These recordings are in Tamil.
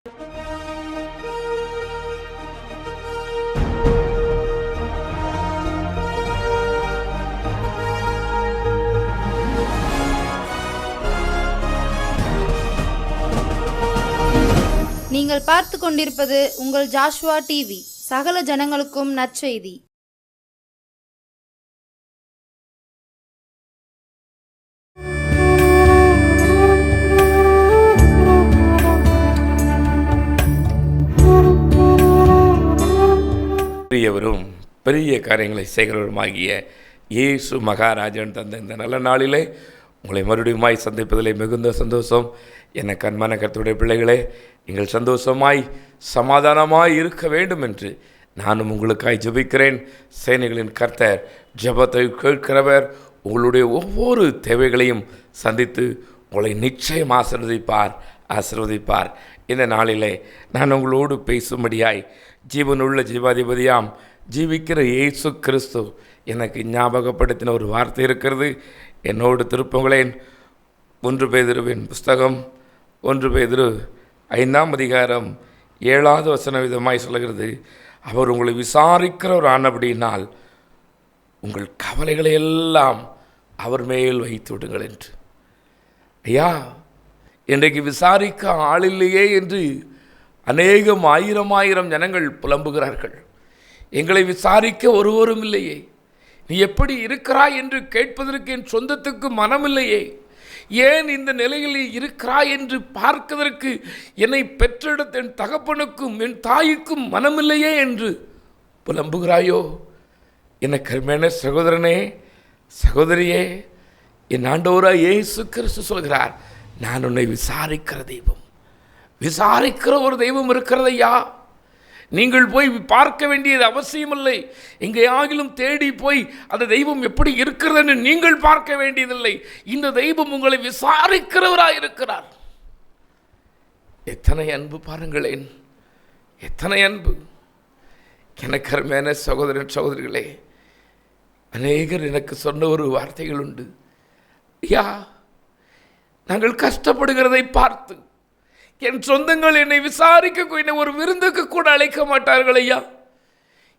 நீங்கள் பார்த்து கொண்டிருப்பது உங்கள் ஜாஷ்வா டிவி. சகல ஜனங்களுக்கும் நற்செய்தி. பெரியவரும் பெரிய காரியங்களை செய்கிறவருமாகிய இயேசு மகாராஜன் தந்த இந்த நல்ல நாளிலே உங்களை மறுபடியுமாய் சந்திப்பதிலே மிகுந்த சந்தோஷம். எனக்கு அன்பான கர்த்தருடைய பிள்ளைகளே, நீங்கள் சந்தோஷமாய் சமாதானமாய் இருக்க வேண்டும் என்று நானும் உங்களுக்காய் ஜெபிக்கிறேன். சேனைகளின் கர்த்தர் ஜெபத்தை கேட்கிறவர். உங்களுடைய ஒவ்வொரு தேவைகளையும் சந்தித்து உங்களை நிச்சயம் ஆசீர்வதிப்பார். இந்த நாளிலே நான் உங்களோடு பேசும்படியாய் ஜீவனுள்ள ஜீவாதிபதியாம் ஜீவிக்கிற இயேசு கிறிஸ்து எனக்கு ஞாபகப்படுத்தின ஒரு வார்த்தை இருக்கிறது. என்னோடு திருப்பங்களேன். 1 பேதுருவின் புஸ்தகம் 1 பேதுரு 5ஆம் அதிகாரம் 7வது வசன விதமாய் சொல்கிறது, அவர் உங்களை விசாரிக்கிறவர் ஆனபடியினால் உங்கள் கவலைகளை எல்லாம் அவர் மேல் வைத்து விடுங்கள் என்று. ஐயா, இன்றைக்கு விசாரிக்க ஆளில்லையே என்று அநேகம் ஆயிரம் ஜனங்கள் புலம்புகிறார்கள். எங்களை விசாரிக்க ஒருவரும் இல்லையே, நீ எப்படி இருக்கிறாய் என்று கேட்பதற்கு என் சொந்தத்துக்கு மனமில்லையே, ஏன் இந்த நிலையில் இருக்கிறாய் என்று பார்ப்பதற்கு என்னை பெற்றெடுத்த என் தகப்பனுக்கும் என் தாய்க்கும் மனமில்லையே என்று புலம்புகிறாயோ? என கருமையான சகோதரனே, சகோதரியே, என் ஆண்டவராய் இயேசு கிறிஸ்து சொல்கிறார், நான் உன்னை விசாரிக்கிற தெய்வம். விசாரிக்கிற ஒரு தெய்வம் இருக்கிறதையா? நீங்கள் போய் பார்க்க வேண்டியது அவசியமில்லை. எங்கேயாகிலும் தேடி போய் அந்த தெய்வம் எப்படி இருக்கிறது என்று நீங்கள் பார்க்க வேண்டியதில்லை. இந்த தெய்வம் உங்களை விசாரிக்கிறவராக இருக்கிறார். எத்தனை அன்பு பாருங்களேன், எத்தனை அன்பு! எனக்கு அருமையான சகோதரன் சகோதரிகளே, அநேகர் எனக்கு சொன்ன ஒரு வார்த்தைகள் உண்டு. ஐயா, நாங்கள் கஷ்டப்படுகிறதை பார்த்து என் சொந்தங்கள் என்னை விசாரிக்க என்னை ஒரு விருந்துக்கு கூட அழைக்க மாட்டார்கள் ஐயா.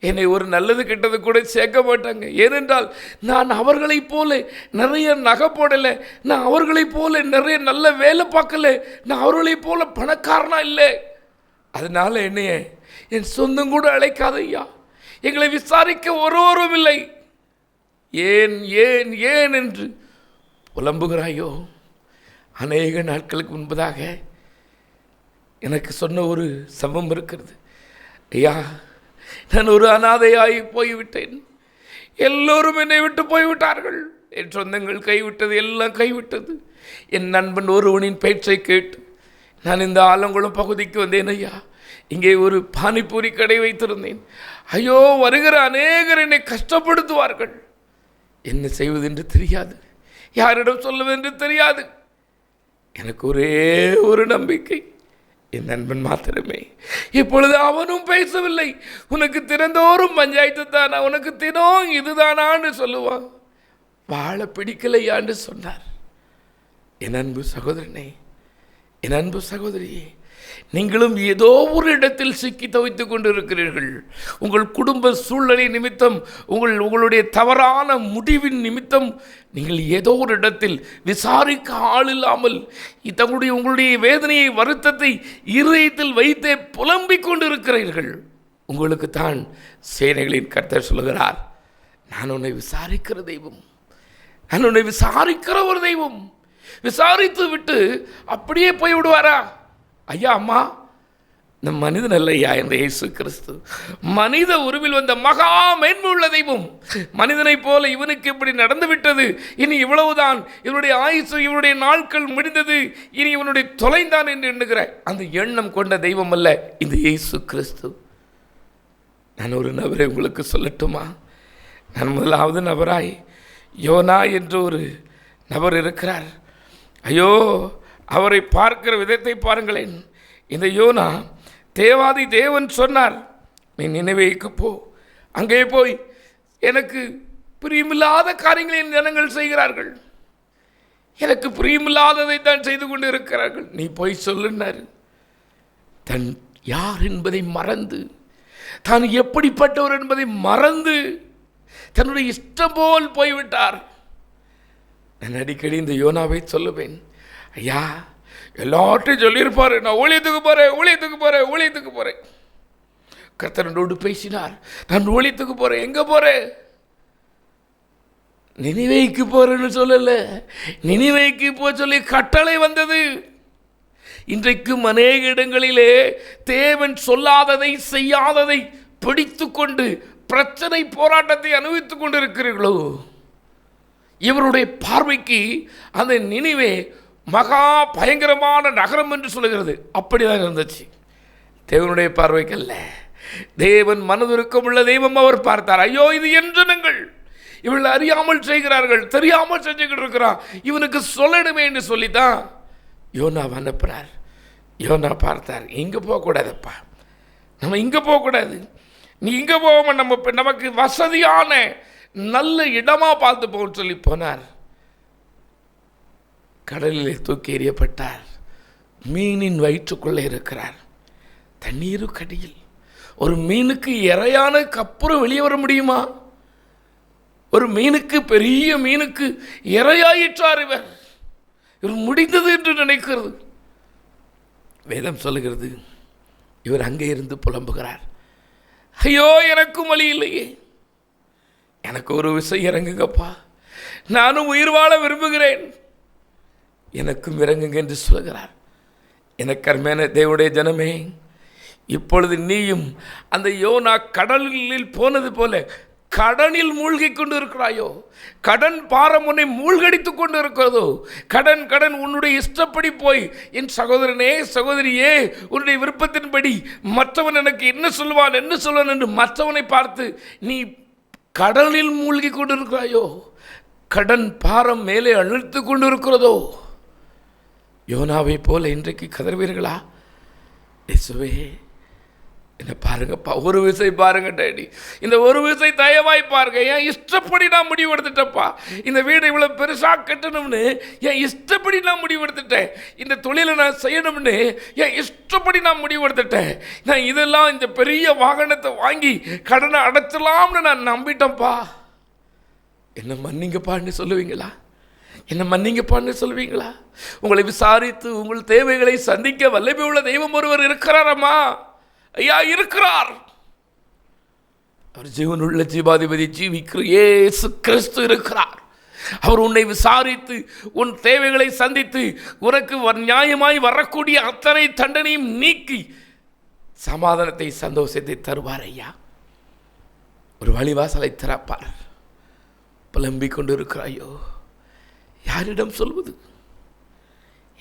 என்னை ஒரு நல்லது கெட்டது கூட சேர்க்க மாட்டாங்க. ஏனென்றால் நான் அவர்களைப் போல நிறைய நகை போடலை, நான் அவர்களைப் போல நிறைய நல்ல வேலை பார்க்கல, நான் அவர்களைப் போல பணக்காரனா இல்லை. அதனால என்னைய என் சொந்தம் கூட அழைக்காத ஐயா. எங்களை விசாரிக்க ஒருவரும் இல்லை. ஏன் ஏன் ஏன் என்று புலம்புகிறாயோ? அநேக நாட்களுக்கு முன்பதாக எனக்கு சொன்ன ஒரு சம்பவம் இருக்கிறது. ஐயா, நான் ஒரு அனாதையாகி போய்விட்டேன். எல்லோரும் என்னை விட்டு போய்விட்டார்கள். என் சொந்தங்கள் கைவிட்டது, எல்லாம் கைவிட்டது. என் நண்பன் ஒருவனின் பேச்சை கேட்டு நான் இந்த ஆலங்குளம் பகுதிக்கு வந்தேன். ஐயா, இங்கே ஒரு பானிபூரி கடை வைத்திருந்தேன். ஐயோ, வருகிற அநேகர் என்னை கஷ்டப்படுத்துவார்கள். என்ன செய்வதென்று தெரியாது, யாரிடம் சொல்லுவதென்று தெரியாது. எனக்கு ஒரே ஒரு நம்பிக்கை, என் நண்பன் மாத்திரமே. இப்பொழுது அவனும் பேசவில்லை. உனக்கு திறந்தோறும் பஞ்சாயத்து தானா, உனக்கு தினம் இதுதானான்னு சொல்லுவான். வாழ பிடிக்கலையான்னு சொன்னார். என் அன்பு சகோதரனே, என் அன்பு சகோதரியே, நீங்களும் ஏதோ ஒரு இடத்தில் சிக்கி தவித்துக் கொண்டு இருக்கிறீர்கள். உங்கள் குடும்ப சூழ்நிலை நிமித்தம், உங்களுடைய தவறான முடிவின் நிமித்தம் நீங்கள் ஏதோ ஒரு இடத்தில் விசாரிக்க ஆள் இல்லாமல் உங்களுடைய வேதனையை, வருத்தத்தை இருதயத்தில் வைத்தே புலம்பிக் கொண்டு இருக்கிறீர்கள். உங்களுக்கு தான் சேனைகளின் கர்த்தர் சொல்லுகிறார், நான் உன்னை விசாரிக்கிற தெய்வம், நான் உன்னை விசாரிக்கிற ஒரு தெய்வம். விசாரித்து விட்டு அப்படியே போய் விடுவாரா? ஐயா, அம்மா, இந்த மனிதன் அல்லையா இந்த இயேசு கிறிஸ்து, மனித உருவில் வந்த மகா மேன்மை உள்ள தெய்வம். மனிதனைப் போல இவனுக்கு இப்படி நடந்து விட்டது, இனி இவ்வளவுதான், இவனுடைய ஆயுசு, இவனுடைய நாட்கள் முடிந்தது, இனி இவனுடைய தொலைந்தான் என்று எண்ணுகிற அந்த எண்ணம் கொண்ட தெய்வம் அல்ல இந்த இயேசு கிறிஸ்து. நான் ஒரு நபரை உங்களுக்கு சொல்லட்டுமா? நான் முதலாவது நபராய் யோனா என்று ஒரு நபர் இருக்கிறார். ஐயோ, அவரை பார்க்கிற விதத்தை பாருங்களேன். இந்த யோனா, தேவாதி தேவன் சொன்னார், நீ நினைவேக்கு போ, அங்கே போய் எனக்கு பிரியமில்லாத காரியங்களை ஜனங்கள் செய்கிறார்கள், எனக்கு பிரியமில்லாததை தான் செய்து கொண்டு இருக்கிறார்கள், நீ போய் சொல்லுன்னாரு. தன் யார் என்பதை மறந்து, தான் எப்படிப்பட்டவர் என்பதை மறந்து தன்னுடைய இஷ்டம் போல் போய்விட்டார். நான் அடிக்கடி இந்த யோனாவை சொல்லுவேன், ஐயா எல்லார்ட்டையும் சொல்லியிருப்பாரு, நான் ஊழியத்துக்கு போறேன். கர்த்தர் என்னோடு பேசினார், நான் ஊழியத்துக்கு போறேன். எங்க போறேன்? நினிவேக்கு போறேன்னு சொல்லல, நினிவேக்கு போ சொல்லி கட்டளை வந்தது. இன்றைக்கும் அநேக இடங்களிலே தேவன் சொல்லாததை செய்யாததை பிடித்து கொண்டு பிரச்சனை போராட்டத்தை அனுபவித்துக் கொண்டு இருக்கிறீர்களோ? இவருடைய பார்வைக்கு அந்த நினிவே மகா பயங்கரமான நகரம் என்று சொல்லுகிறது. அப்படிதான் இருந்துச்சு. தேவனுடைய பார்வைக்கு அல்ல. தேவன் மனதுருக்கம் உள்ள தெய்வம் அவர் பார்த்தார். ஐயோ, இது என் ஜனங்கள், இவர்கள் அறியாமல் செய்கிறார்கள், தெரியாமல் செஞ்சுக்கிட்டு இருக்கிறான், இவனுக்கு சொல்லணுமே என்று சொல்லித்தான் யோனா அனுப்புறார். யோனா பார்த்தார், இங்கே போகக்கூடாதப்பா, நம்ம இங்கே போகக்கூடாது, நீ இங்கே போகாம நமக்கு வசதியான நல்ல இடமா பார்த்து போன்னு சொல்லி போனார். கடலிலே தூக்கி எறியப்பட்டார். மீனின் வயிற்றுக்குள்ளே இருக்கிறார். தண்ணீரு கடியில் ஒரு மீனுக்கு இறையானுக்கு அப்புறம் வெளியே வர முடியுமா? ஒரு மீனுக்கு, பெரிய மீனுக்கு இரையாயிற்றார் இவர் முடிந்தது என்று நினைக்கிறது. வேதம் சொல்லுகிறது, இவர் அங்கே இருந்து புலம்புகிறார். ஐயோ, எனக்கும் வழி இல்லையே, எனக்கு ஒரு விசை இறங்குங்கப்பா, நானும் உயிர் வாழ விரும்புகிறேன், எனக்கும் இறங்குங்க என்று சொல்கிறார். எனக்கு அருமையான தேவனுடைய ஜனமே, இப்பொழுது நீயும் அந்த யோனா கடலில் போனது போல கடனில் மூழ்கி கொண்டு இருக்கிறாயோ? கடன் பாரம் உன்னை மூழ்கடித்து கொண்டு இருக்கிறதோ? கடன் உன்னுடைய இஷ்டப்படி போய், என் சகோதரனே சகோதரியே, உன்னுடைய விருப்பத்தின்படி மற்றவன் எனக்கு என்ன சொல்வான் என்று மற்றவனை பார்த்து நீ கடலில் மூழ்கி கொண்டு இருக்கிறாயோ? கடன் பாரம் மேலே அழுத்து கொண்டு இருக்கிறதோ? யோனாவை போல இன்றைக்கு கதறுவீர்களா? இயேசுவே என்ன பாருங்கப்பா, ஒரு விசை பாருங்க டேடி, இந்த ஒரு விசை தயவாய் பாருங்க. என் இஷ்டப்படி நான் முடிவு எடுத்துட்டேன்ப்பா. இந்த வீடை இவ்வளோ பெருசாக கட்டணும்னு என் இஷ்டப்படி நான் முடிவு எடுத்துட்டேன். இந்த தொழிலை நான் செய்யணும்னு என் இஷ்டப்படி நான் முடிவு எடுத்துட்டேன். நான் இதெல்லாம் இந்த பெரிய வாகனத்தை வாங்கி கடனை அடைச்சலாம்னு நான் நம்பிட்டேன்ப்பா. என்ன மன்னிங்கப்பான்னு சொல்லுவீங்களா? என்ன மன்னிங்கப்பான்னு சொல்லுவீங்களா? உங்களை விசாரித்து உங்கள் தேவைகளை சந்திக்க வல்லமை உள்ள தெய்வம் ஒருவர் இருக்கிறாரம்மா. ஐயா, இருக்கிறார். அவர் ஜீவனுள்ள ஜீவாதிபதி, ஜீவிக்கிற இயேசு கிறிஸ்து இருக்கிறார். அவர் உன்னை விசாரித்து உன் தேவைகளை சந்தித்து உனக்கு நியாயமாய் வரக்கூடிய அத்தனை தண்டனையும் நீக்கி சமாதானத்தை, சந்தோஷத்தை தருவார். ஐயா, ஒரு வழிவாசலை திறப்பார். புலம்பிக் கொண்டு இருக்கிறாயோ? யாரிடம் சொல்வது?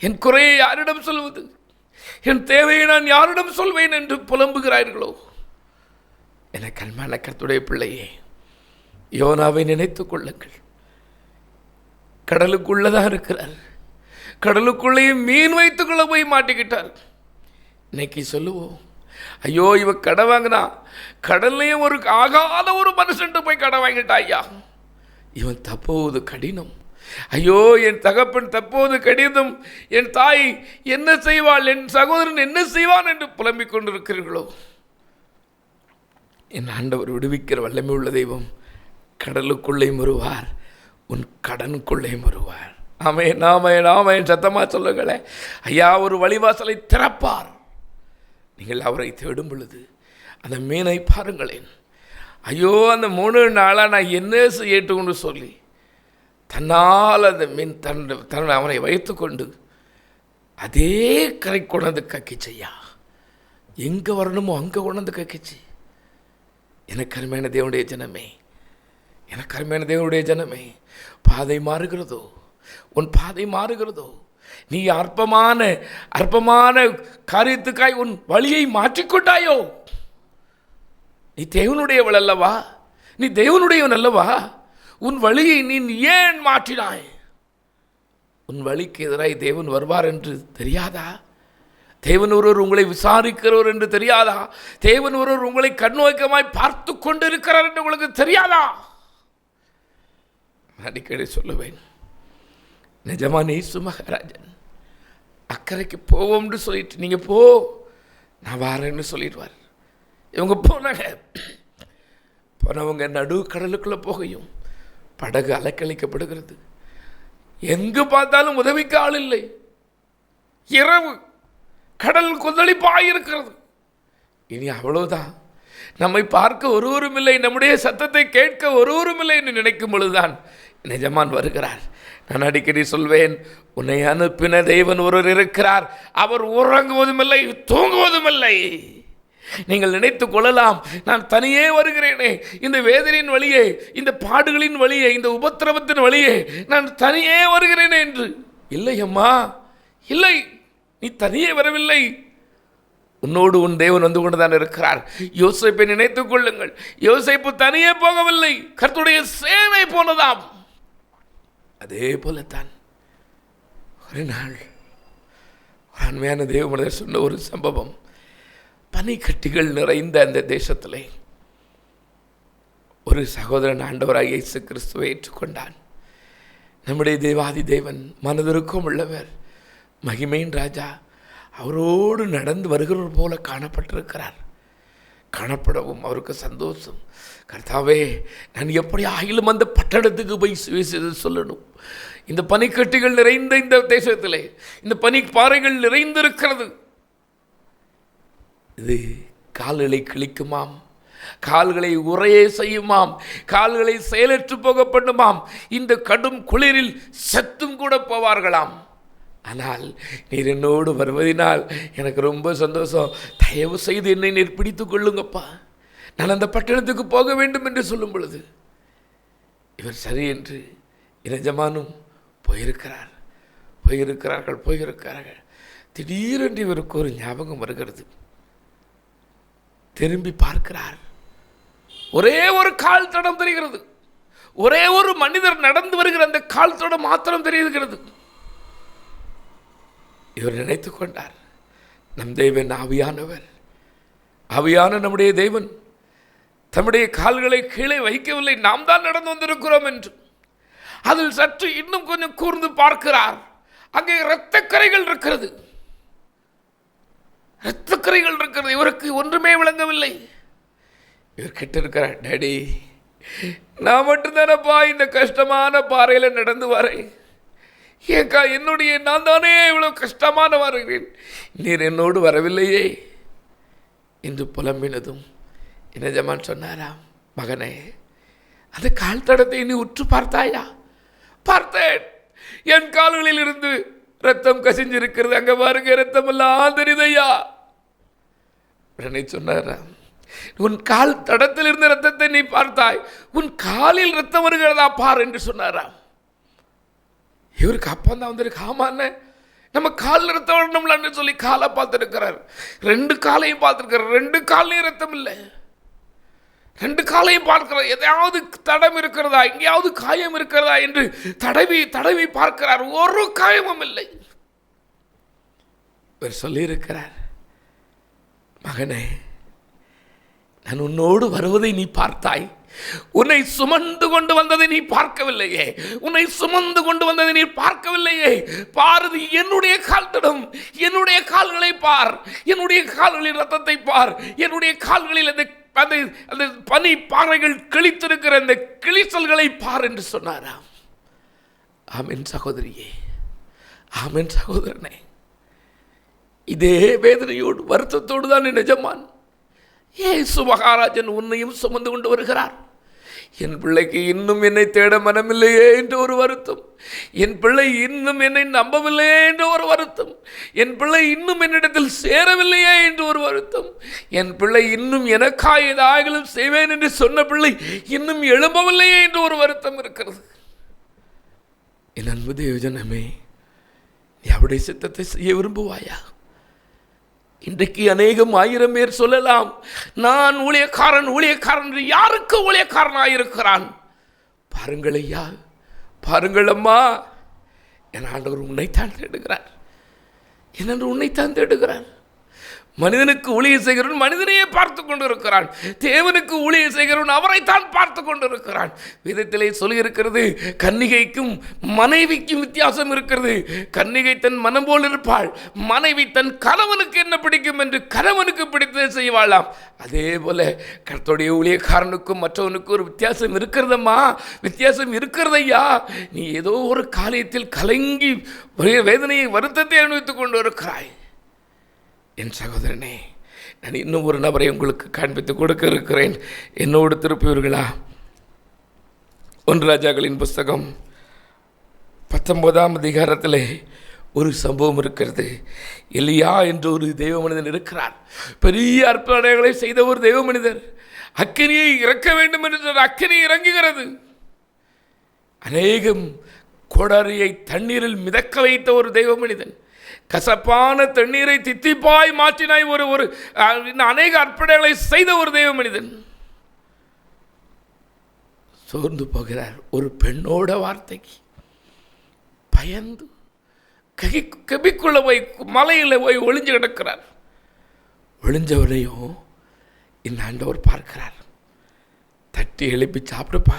என் குறையை யாரிடம் சொல்வது? என் தேவையை நான் யாரிடம் சொல்வேன் என்று புலம்புகிறார்களோ? எனக்கு அன்பான கர்த்தருடைய பிள்ளையே, யோனாவை நினைத்துக் கொள்ளுங்கள். கடலுக்குள்ளதான் இருக்கிறார். கடலுக்குள்ளேயே மீன் வைத்துக்குள்ள போய் மாட்டிக்கிட்டார். இன்னைக்கு சொல்லுவோம், ஐயோ இவன் கடை வாங்கினா, கடல்லையும் ஒரு ஆகாத ஒரு மனுஷன் போய் கடை வாங்கிட்டா. ஐயா, இவன் தப்போது கடினம். ஐயோ, என் தகப்பன் தப்போது கடிதம், என் தாய் என்ன செய்வாள், என் சகோதரன் என்ன செய்வான் என்று புலம்பிக் கொண்டிருக்கிறீர்களோ? என் ஆண்டவர் விடுவிக்கிற வல்லமை உள்ள தெய்வம் கடலுக்குள்ளே வருவார், உன் கடனுக்குள்ளே வருவார். ஆமென், ஆமென், ஆமென். சத்தமா சொல்லுங்களேன். ஐயா, ஒரு வழிவாசலை திறப்பார். நீங்கள் அவரை தேடும் பொழுது அந்த மீனை பாருங்களேன். ஐயோ, அந்த 3 நாளாக நான் என்ன செய்யட்டும்னு சொல்லி தன்னால் அந்த மீன் தன் அவனை வைத்து கொண்டு அதே கரை கொண்டாந்து கக்கிச்சையா. எங்கே வரணுமோ அங்கே கொண்டாந்து கக்கிச்சு. எனக்கு அருமையான தேவனுடைய ஜனமே, எனக்கு அருமையான தேவனுடைய ஜனமே, பாதை மாறுகிறதோ, உன் பாதை மாறுகிறதோ, நீ அற்பமான காரியத்துக்காய் உன் வழியை மாற்றிக்கொண்டாயோ? நீ தேவனுடையவள் அல்லவா? நீ தேவனுடையவன் அல்லவா? உன் வழியை நீ ஏன் மாற்றினாய்? உன் வழிக்கு எதிராய் தேவன் வருவார் என்று தெரியாதா? தேவன் ஒருவர் உங்களை விசாரிக்கிறவர் என்று தெரியாதா? தேவன் ஒருவர் உங்களை கண்ணோக்கமாய் பார்த்து கொண்டு இருக்கிறார் என்று உங்களுக்கு தெரியாதா? அடிக்கடி சொல்லுவேன், நிஜமான இயேசு மகாராஜன் அக்கறைக்கு போவோம்னு சொல்லிட்டு நீங்கள் நான் வாரேன்னு சொல்லிடுவார். இவங்க போனவங்க நடு கடலுக்குள்ளே போகையும் படகு அலைக்கழிக்கப்படுகிறது. எங்கு பார்த்தாலும் உதவிக்கு ஆள் இல்லை. இரவு, கடல் கொந்தளிப்பாயிருக்கிறது. இனி அவ்வளவுதான், நம்மை பார்க்க ஒருவரும் இல்லை, நம்முடைய சத்தத்தை கேட்க ஒருவரும் இல்லை என்று நினைக்கும் பொழுதுதான் எஜமான் வருகிறார். நான் அடிக்கடி சொல்வேன், உன்னை அனுப்பின தேவன் ஒருவர் இருக்கிறார். அவர் உறங்குவதும் இல்லை, தூங்குவதும் இல்லை. நீங்கள் நினைத்து கொள்ளலாம், நான் தனியே வருகிறேனே, இந்த வேதனையின் வழியே, இந்த பாடுகளின் வழியே, இந்த உபத்திரவத்தின் வழியே நான் தனியே வருகிறேனே என்று. இல்லை அம்மா, இல்லை, நீ தனியே வரவில்லை. உன்னோடு உன் தேவன் வந்து கொண்டுதான் இருக்கிறார். யோசேப்பை நினைத்துக் கொள்ளுங்கள். யோசேப்பு தனியே போகவில்லை, கர்த்தருடைய சேனை போனதாம். அதே போலத்தான் ஒரு நாள் ஒரு அண்மையான தேவ மனிதர் சொன்ன ஒரு சம்பவம். பனிக்கட்டிகள் நிறைந்த அந்த தேசத்திலே ஒரு சகோதரன் ஆண்டவராக இயேசு கிறிஸ்துவை ஏற்றுக்கொண்டான். நம்முடைய தேவாதி தேவன், மனதிற்கும் உள்ளவர், மகிமையின் ராஜா அவரோடு நடந்து வருகிறவர் போல காணப்பட்டிருக்கிறார். காணப்படவும் அவருக்கு சந்தோஷம். கர்த்தாவே, நான் எப்படி ஆகிலும் அந்த பட்டணத்துக்கு போய் சுவிசேஷத்தை சொல்லணும். இந்த பனிக்கட்டிகள் நிறைந்த இந்த தேசத்திலே இந்த பனிப்பாறைகள் நிறைந்திருக்கிறது. இது கால்களை கிழிக்குமாம், கால்களை உரையே செய்யுமாம், கால்களை செயலற்று போக பண்ணுமாம். இந்த கடும் குளிரில் செத்தும் கூட போவார்களாம். ஆனால் நீர் என்னோடு வருவதினால் எனக்கு ரொம்ப சந்தோஷம். தயவு செய்து என்னை நீர் பிடித்துக் கொள்ளுங்கப்பா, நான் அந்த பட்டணத்துக்கு போக வேண்டும் என்று சொல்லும் பொழுது இவர் சரி என்று எஜமானும் போயிருக்கிறார்கள். திடீரென்று இவருக்கு ஒரு ஞாபகம் வருகிறது. திரும்பி பார்க்கிறார். ஒரே ஒரு கால் தடம் தெரிகிறது. ஒரே ஒரு மனிதர் நடந்து வருகிற அந்த கால் தடம் மாத்திரம் தெரிகிறது. இவர் நினைத்து கொண்டார், நம் தேவன் ஆவியானவர், ஆவியான நம்முடைய தேவன் தம்முடைய கால்களை கீழே வைக்கவில்லை, நாம் தான் நடந்து வந்திருக்கிறோம் என்று. அதில் சற்று இன்னும் கொஞ்சம் கூர்ந்து பார்க்கிறார். அங்கே இரத்தக்கரைகள் இருக்கிறது. இவருக்கு ஒன்றுமே விளங்கவில்லை. இவர் கிட்ட இருக்கிறார். டேடி, நான் மட்டும்தானப்பா இந்த கஷ்டமான பாறையில் நடந்து வரேன். ஏக்கா, நான் தானே இவ்வளவு கஷ்டமான வருகிறேன், நீர் என்னோடு வரவில்லையே என்று புலம்பினதும் எஜமான் சொன்னாராம், மகனே, அந்த கால் தடத்தை நீ உற்று பார்த்தாயா? பார்த்தேன், என் கால்களில் இருந்து ரத்தம் கசிஞ்சிருக்கிறது, அங்க பாருங்க, ரத்தம் எல்லாம் தெரியுதையா. உடனே சொன்னாராம், உன் கால் தடத்தில் இருந்த ரத்தத்தை நீ பார்த்தாய், உன் காலில் ரத்தம் வருகிறதா பார் என்று சொன்னாராம். இவருக்கு அப்பந்தான் வந்திருக்கு. ஆமாண்ணே, நம்ம காலில் ரத்தம் வரணும்லான்னு சொல்லி காலை பார்த்துருக்கிறார். 2 காலையும் பார்த்துருக்கிறார். 2 காலையும் ரத்தம் இல்லை. 2 காலையும் பார்க்கிறார். எதையாவது தடம் இருக்கிறதா, எங்கேயாவது காயம் இருக்கிறதா என்று தடவி பார்க்கிறார். ஒரு காயமும் இல்லை. இவர் சொல்லியிருக்கிறார், மகனே, நான் உன்னோடு வருவதை நீ பார்த்தாய், உன்னை சுமந்து கொண்டு வந்ததை நீ பார்க்கவில்லையே, உன்னை சுமந்து கொண்டு வந்ததை நீ பார்க்கவில்லையே. பாரதி, என்னுடைய கால் தடம், என்னுடைய கால்களை பார், என்னுடைய கால்களில் ரத்தத்தை பார், என்னுடைய கால்களில் அந்த பனி பாறைகள் கிழித்திருக்கிற அந்த கிழிசல்களை பார் என்று சொன்னாராம். ஆமென் சகோதரியே, ஆமென் சகோதரனே. இதே வேதனையோடு வருத்தத்தோடு தான் எஜமான் இயேசு மகாராஜன் உன்னையும் சுமந்து கொண்டு வருகிறார். என் பிள்ளைக்கு இன்னும் என்னை தேட மனமில்லையே என்று ஒரு வருத்தம், என் பிள்ளை இன்னும் என்னை நம்பவில்லையே என்று ஒரு வருத்தம், என் பிள்ளை இன்னும் என்னிடத்தில் சேரவில்லையே என்று ஒரு வருத்தம், என் பிள்ளை இன்னும் எனக்காக ஏதாகலும் செய்வேன் என்று சொன்ன பிள்ளை இன்னும் எழும்பவில்லையே என்று ஒரு வருத்தம் இருக்கிறது. என் அன்பு தேவஜனமே, நீ அவருடைய சித்தத்தை செய்ய விரும்புவாயா? இன்றைக்கு அநேகம் 1000 பேர் சொல்லலாம், நான் ஊழியக்காரன் என்று. யாருக்கு ஊழியக்காரனாயிருக்கிறான்? பாருங்கள் ஐயா, பாருங்கள் அம்மா, என் ஆண்டவர் உன்னைத்தான் தேடுகிறார், என்னென்று உன்னைத்தான் தேடுகிறார். மனிதனுக்கு ஊழியம் செய்கிறவன் மனிதனையே பார்த்து கொண்டு இருக்கிறான். தேவனுக்கு ஊழியம் செய்கிறவன் அவரைத்தான் பார்த்து கொண்டு இருக்கிறான். வேதத்திலே சொல்லியிருக்கிறது, கன்னிகைக்கும் மனைவிக்கும் வித்தியாசம் இருக்கிறது. கன்னிகை தன் மனம் போல் இருப்பாள், மனைவி தன் கணவனுக்கு என்ன பிடிக்கும் என்று கணவனுக்கு பிடித்ததை செய்வாளாம். அதே போல கர்த்தருடைய ஊழியக்காரனுக்கும் மற்றவனுக்கும் ஒரு வித்தியாசம் இருக்கிறதம்மா, வித்தியாசம் இருக்கிறதையா. நீ ஏதோ ஒரு காரியத்தில் கலங்கி வேதனையை வருத்தத்தை அனுபவித்துக் கொண்டு இருக்கிறாய். என் சகோதரனே, நான் இன்னும் ஒரு நபரை உங்களுக்கு காண்பித்து கொடுக்க இருக்கிறேன். என்னோடு திருப்புவீர்களா? 1 ராஜாக்களின் புஸ்தகம் 19ஆம் அதிகாரத்தில் ஒரு சம்பவம் இருக்கிறது. எலியா என்ற ஒரு தெய்வ மனிதன் இருக்கிறார். பெரிய அற்புதங்களை செய்த ஒரு தெய்வ மனிதர். அக்கினியை இறக்க வேண்டும் என்று அக்கினி இறங்குகிறது. அநேகம் கோடாரியை தண்ணீரில் மிதக்க வைத்த ஒரு தெய்வ மனிதன். கசப்பான தண்ணீரை தித்திப்பாய் மாற்றினாய் ஒரு அநேக அற்புதங்களை செய்த ஒரு தெய்வ மனிதன் சோர்ந்து போகிறார். ஒரு பெண்ணோட வார்த்தைக்கு பயந்து கபிக்குள்ள போய் மலையில் போய் ஒளிஞ்சு கிடக்கிறார். ஒளிஞ்சவரையும் இந்த ஆண்டவர் பார்க்கிறார். தட்டி எழுப்பி சாப்பிடுப்பா,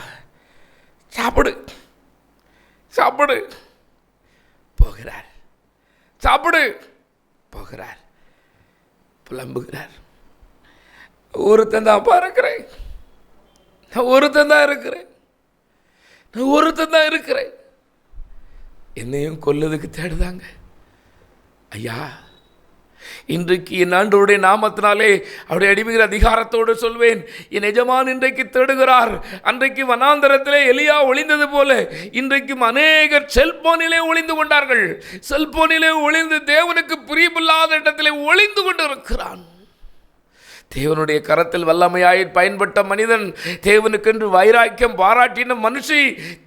சாப்பிடு சாப்பிடு போகிறார். சாப்பிடு போகிறார். புலம்புகிறார். ஒருத்தன் தான்ப்பா இருக்கிறேன், நான் ஒருத்தன் தான் இருக்கிறேன், நான் ஒருத்தன் தான் இருக்கிறேன். என்னையும் கொல்லதுக்கு தேடுதாங்க. ஐயா, இன்றைக்கு என் ஆண்டவருடைய நாமத்தினாலே அவருடைய அடிமைகள் அதிகாரத்தோடு சொல்வேன், என் எஜமான் இன்றைக்கு தேடுகிறார். அன்றைக்கு வனாந்தரத்திலே எலியா ஒளிந்தது போல இன்றைக்கும் அநேகர் செல்போனிலே ஒளிந்து கொண்டார்கள். செல்போனிலே ஒளிந்து தேவனுக்கு பிரியமில்லாத இடத்திலே ஒளிந்து கொண்டு இருக்கிறான். தேவனுடைய கரத்தில் வல்லமையாய் பயன்பட்ட மனிதன், தேவனுக்கென்று வைராக்கியம் பாராட்டின மனுஷி,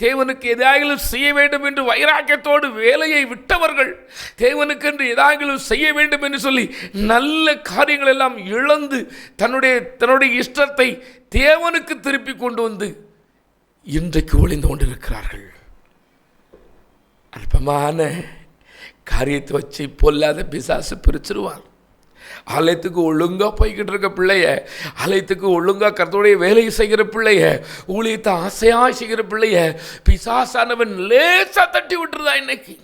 தேவனுக்கு எதாயிலும் செய்ய வேண்டும் என்று வைராக்கியத்தோடு வேலையை விட்டவர்கள், தேவனுக்கென்று எதாயிலும் செய்ய வேண்டும் என்று சொல்லி நல்ல காரியங்கள் எல்லாம் இழந்து தன்னுடைய இஷ்டத்தை தேவனுக்கு திருப்பி கொண்டு வந்து இன்றைக்கு ஒளிந்து கொண்டிருக்கிறார்கள். அல்பமான காரியத்தை வச்சு பொல்லாத பிசாசு பிரிச்சிருவான். ஆலயத்துக்கு ஒழுங்காக போய்கிட்டு இருக்க பிள்ளைய, ஆலயத்துக்கு ஒழுங்காக கர்த்தருடைய வேலையை செய்கிற பிள்ளைய, ஊழியத்தை ஆசையாக செய்கிற பிள்ளைய பிசாசானவன் லேசாக தட்டி விட்டுருதான். இன்னைக்கு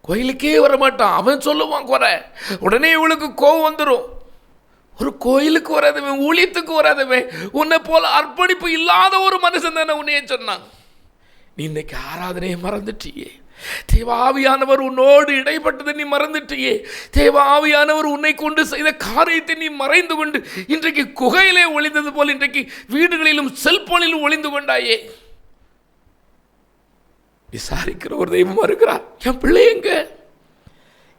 கோயிலுக்கே வரமாட்டான். அவன் சொல்லுவான் குறை, உடனே இவளுக்கு கோவம் வந்துடும். ஒரு கோயிலுக்கு வராதவன், ஊழியத்துக்கு வராதவன், உன்னை போல அர்ப்பணிப்பு இல்லாத ஒரு மனுஷன் தானே உன்னையே சொன்னான். நீ இன்னைக்கு ஆராதனையை மறந்துட்டியே. தேவாவியானவர் உன்னோடு இடைப்பட்டதை நீ மறந்துட்டியே. தேவாவியானவர் உன்னை கொண்டு செய்த காரியத்தை நீ மறைந்து கொண்டு இன்றைக்கு குகையிலே ஒளிந்தது போல் இன்றைக்கு வீடுகளிலும் செல்போனிலும் ஒளிந்து கொண்டாயே. விசாரிக்கிற ஒரு தெய்வம் இருக்கிறார். என் பிள்ளை எங்க,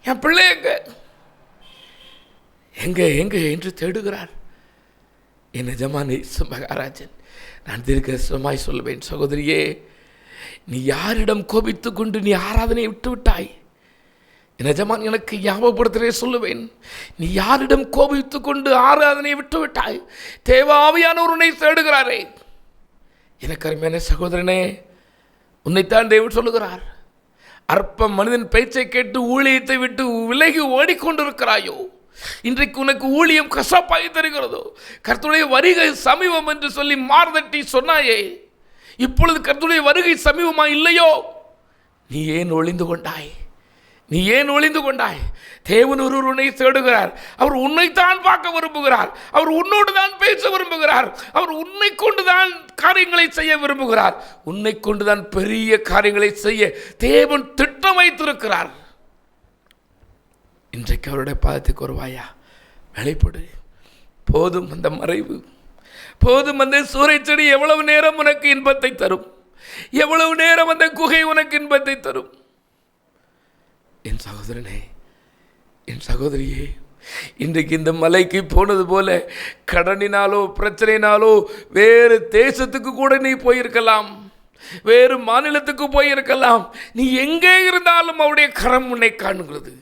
என் பிள்ளை எங்க, எங்க எங்க என்று தேடுகிறார். என் எஜமான் மகாராஜன், நான் தீர்க்கமாய் சொல்லுவேன், சகோதரியே, நீ யாரிடம் கோபித்து கொண்டு நீ ஆராதனையை விட்டு விட்டாய்? என் எஜமான் எனக்கு ஞாபகப்படுத்துகிறே சொல்லுவேன், நீ யாரிடம் கோபித்து கொண்டு ஆராதனையை விட்டு விட்டாய்? தேவாவியானவர் உன்னை தேடுகிறாரே. எனக்கு அருமையான சகோதரனே, உன்னைத்தான் தேவன் சொல்லுகிறார். அற்ப மனிதன் பேச்சை கேட்டு ஊழியத்தை விட்டு விலகி ஓடிக்கொண்டிருக்கிறாயோ? இன்றைக்கு உனக்கு ஊழியம் கசப்பாய் தருகிறதோ? கர்த்தருடைய வருகை சமீபம் என்று சொல்லி மார்தட்டி சொன்னாயே, இப்பொழுது கர்த்தருடைய வருகை சமீபமாக இல்லையோ? நீ ஏன் ஒளிந்து கொண்டாய்? நீ ஏன் ஒளிந்து கொண்டாய்? தேவன் ஒருவர் உன்னை தேடுகிறார். அவர் உன்னைத்தான் பார்க்க விரும்புகிறார். அவர் உன்னோடு தான் பேச விரும்புகிறார். அவர் உன்னை கொண்டுதான் காரியங்களை செய்ய விரும்புகிறார். உன்னை கொண்டுதான் பெரிய காரியங்களை செய்ய தேவன் திட்டம் வைத்திருக்கிறார். இன்றைக்கு அவருடைய பாதத்துக்கு வருவாயா? வெளிப்படு. போதும் அந்த மறைவு, போதும் அந்த சூறைச்செடி. எவ்வளவு நேரம் உனக்கு இன்பத்தை தரும்? எவ்வளவு நேரம் அந்த குகை உனக்கு இன்பத்தை தரும்? என் சகோதரனே, என் சகோதரியே, இன்றைக்கு இந்த மலைக்கு போனது போல கடனினாலோ பிரச்சனைனாலோ வேறு தேசத்துக்கு கூட நீ போயிருக்கலாம், வேறு மாநிலத்துக்கு போயிருக்கலாம். நீ எங்கே இருந்தாலும் அவருடைய கரம் உன்னை காணுகிறது.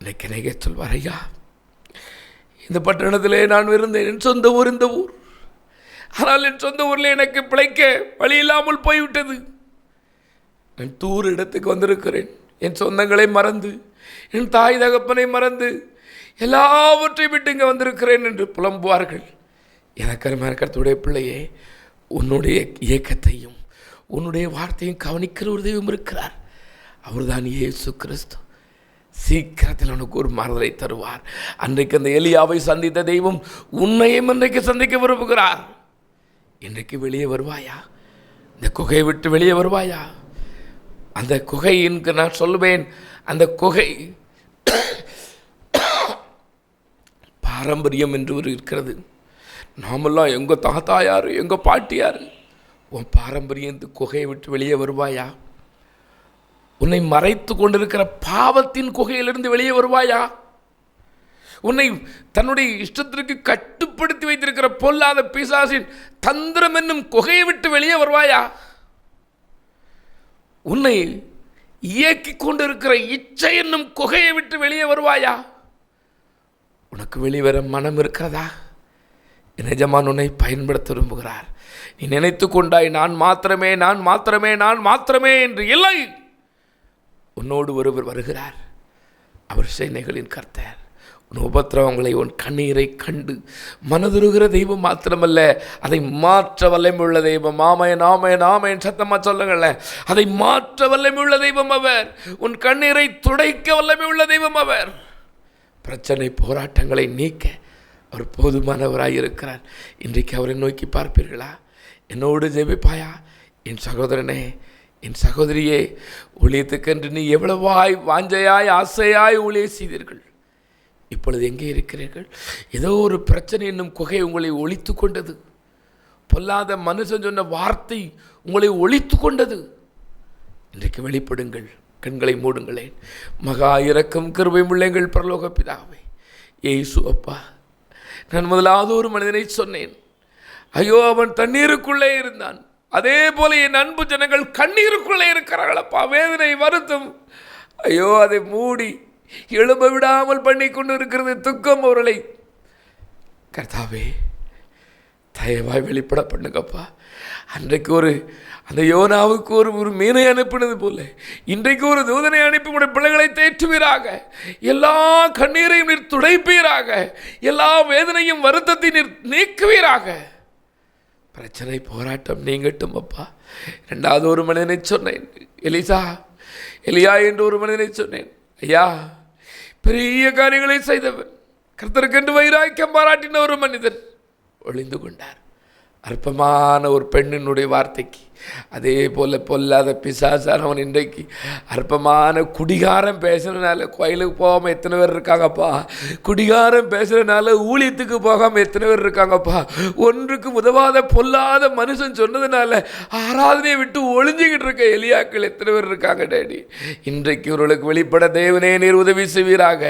இன்னைக்கு நினைக்க சொல்வார், ஐயா, இந்த பட்டணத்திலே நான் இருந்தேன், என் சொந்த ஊர் இந்த ஊர். ஆனால் என் சொந்த ஊரில் எனக்கு பிழைக்க வழி இல்லாமல் போய்விட்டது. நான் தூர இடத்துக்கு வந்திருக்கிறேன். என் சொந்தங்களை மறந்து, என் தாய் தகப்பனை மறந்து, எல்லாவற்றையும் விட்டு இங்கே வந்திருக்கிறேன் என்று புலம்புவார்கள். எனக்கருமையான கர்த்தருடைய பிள்ளையே, உன்னுடைய இயக்கத்தையும் உன்னுடைய வார்த்தையும் கவனிக்கிற ஒரு தெய்வம் இருக்கிறார். அவர்தான் இயேசு கிறிஸ்து. சீக்கிரத்தில் உனக்கு ஒரு மாறுதலை தருவார். அன்றைக்கு அந்த எலியாவை சந்தித்த தெய்வம் உன்னையும் இன்றைக்கு சந்திக்க விரும்புகிறார். இன்றைக்கு வெளியே வருவாயா? இந்த குகையை விட்டு வெளியே வருவாயா? அந்த குகைக்கு நான் சொல்லுவேன், அந்த குகை பாரம்பரியம் என்று ஒரு இருக்கிறது. நாமெல்லாம் எங்கள் தாத்தா யார், எங்கள் பாட்டி யார்? உன் பாரம்பரியம் குகையை விட்டு வெளியே வருவாயா? உன்னை மறைத்து கொண்டிருக்கிற பாவத்தின் குகையிலிருந்து வெளியே வருவாயா? உன்னை தன்னுடைய இஷ்டத்திற்கு கட்டுப்படுத்தி வைத்திருக்கிற பொல்லாத பிசாசின் தந்திரம் என்னும் குகையை விட்டு வெளியே வருவாயா? உன்னை இயக்கி கொண்டிருக்கிற இச்சை என்னும் குகையை விட்டு வெளியே வருவாயா? உனக்கு வெளிவர மனம் இருக்கிறதா? எஜமான் உன்னை பயன்படுத்த விரும்புகிறார். நீ நினைத்து கொண்டாய், நான் மாத்திரமே, நான் மாத்திரமே, நான் மாத்திரமே என்று. இல்லை, உன்னோடு ஒருவர் வருகிறார். அவர் சேனைகளின் கர்த்தர். உன் உபத்திரவங்களை, உன் கண்ணீரை கண்டு மனதுருகிற தெய்வம் மாத்திரமல்ல, அதை மாற்ற வல்லமையுள்ள தெய்வம். ஆமென், ஆமென், ஆமென். சத்தமா சொல்லுங்களேன். அதை மாற்ற வல்லமையுள்ள தெய்வம் அவர். உன் கண்ணீரை துடைக்க வல்லமையுள்ள தெய்வம் அவர். பிரச்சனை போராட்டங்களை நீக்க அவர் போதுமானவராயிருக்கிறார். இன்றைக்கு அவரை நோக்கி பார்ப்பீர்களா? என்னோடு ஜெபிப்பாயா? என் சகோதரனே, என் சகோதரியே, ஊழியத்துக்கென்று நீ எவ்வளவாய் வாஞ்சையாய் ஆசையாய் ஊழிய செய்தீர்கள். இப்பொழுது எங்கே இருக்கிறீர்கள்? ஏதோ ஒரு பிரச்சனை என்னும் குகை உங்களை ஒழித்து கொண்டது. பொல்லாத மனுஷன் சொன்ன வார்த்தை உங்களை ஒழித்து கொண்டது. இன்றைக்கு வெளிப்படுங்கள், கண்களை மூடுங்களேன். மகா இரக்கம் கிருபையும் உள்ள எங்கள் பரலோக பிதாவே, இயேசு அப்பா, நான் முதலாவது ஒரு மனிதனை சொன்னேன். ஐயோ, அவன் தண்ணீருக்குள்ளே இருந்தான். அதே போல என் அன்பு ஜனங்கள் கண்ணீருக்குள்ளே இருக்கிறார்களப்பா. வேதனை, வருத்தம், ஐயோ, அதை மூடி எழும்ப விடாமல் பண்ணி கொண்டு இருக்கிறது துக்கம் அவர்களை. கர்த்தாவே, தயவாய் வெளிப்பட பண்ணுங்கப்பா. அன்றைக்கு அந்த யோனாவுக்கு ஒரு மீனை அனுப்பினது போல இன்றைக்கு ஒரு தூதனை அனுப்பி உடைய பிள்ளைகளை தேற்றுவீராக. எல்லா கண்ணீரையும் நீர் துடைப்பீராக. எல்லா வேதனையும் வருத்தத்தை நீர் நீக்குவீராக. பிரச்சனை போராட்டம் நீங்கட்டும் அப்பா. இரண்டாவது ஒரு மனிதனை சொன்னேன், எலியா என்று ஒரு மனிதனை சொன்னேன். ஐயா, பெரிய காரியங்களை செய்தவன், கர்த்தருக்கென்று வைராக்கியம் பாராட்டின ஒரு மனிதன் ஒளிந்து கொண்டார். அற்பமான ஒரு பெண்ணினுடைய வார்த்தைக்கு அதே போல் பொல்லாத பிசாசானவன் இன்றைக்கு அற்பமான குடிகாரம் பேசுகிறதுனால கோயிலுக்கு போகாமல் எத்தனை பேர் இருக்காங்கப்பா. குடிகாரம் பேசுகிறதுனால ஊழியத்துக்கு போகாமல் எத்தனை பேர் இருக்காங்கப்பா. ஒன்றுக்கு உதவாத பொல்லாத மனுஷன் சொன்னதுனால ஆராதனையை விட்டு ஒளிஞ்சிக்கிட்டு இருக்க எலியாக்கள் எத்தனை பேர் இருக்காங்க டேடி. இன்றைக்கு இவர்களுக்கு வெளிப்பட தேவனே நீர் உதவி செய்வீராக.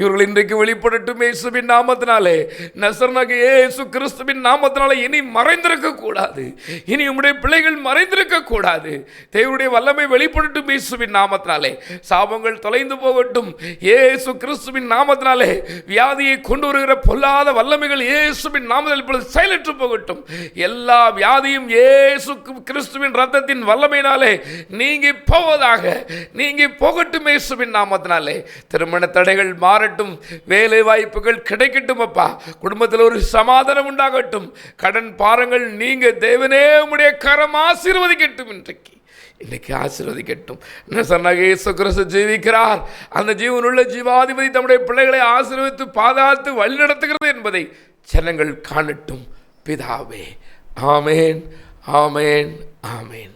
இவர்கள் இன்றைக்கு வெளிப்படட்டும் இயேசுவின் நாமத்தினாலே. நசரேயனாகிய இயேசு கிறிஸ்துவின் நாமத்தினாலே இனி மறைந்திருக்க கூடாது. இனி உம்முடைய பிள்ளைகள் மறைந்திருக்க கூடாது. தேவனுடைய வல்லமை வெளிப்படட்டும் இயேசுவின் நாமத்தினாலே. சாபங்கள் தொலைந்து போகட்டும் இயேசு கிறிஸ்துவின் நாமத்தினாலே. வியாதியை கொண்டு வருகிற பொல்லாத வல்லமைகள் இயேசுவின் நாமத்தில் இப்பொழுது செயலற்று போகட்டும். எல்லா வியாதியும் இயேசு கிறிஸ்துவின் இரத்தத்தின் வல்லமையினாலே நீங்கி போவதாக, நீங்கி போகட்டும் இயேசுவின் நாமத்தினாலே. திருமண தடைகள் மாறட்டும், வேலை வாய்ப்புகள் கிடைக்கட்டும் அப்பா. குடும்பத்தில் ஒரு சமாதானம் உண்டாகட்டும். கடன் பாரங்கள் நீங்க தேவனே உம்முடைய கரம் ஆசீர்வதிக்கட்டும். இன்றைக்கு ஆசீர்வதிக்கட்டும். இயேசு கிறிஸ்து ஜீவிக்கிறார். அந்த ஜீவனுள்ள ஜீவாதிபதி தம்முடைய பிள்ளைகளை ஆசீர்வதித்து பாதுகாத்து வழி நடத்துகிறது என்பதை ஜனங்கள் காணட்டும் பிதாவே. ஆமேன், ஆமேன், ஆமேன்.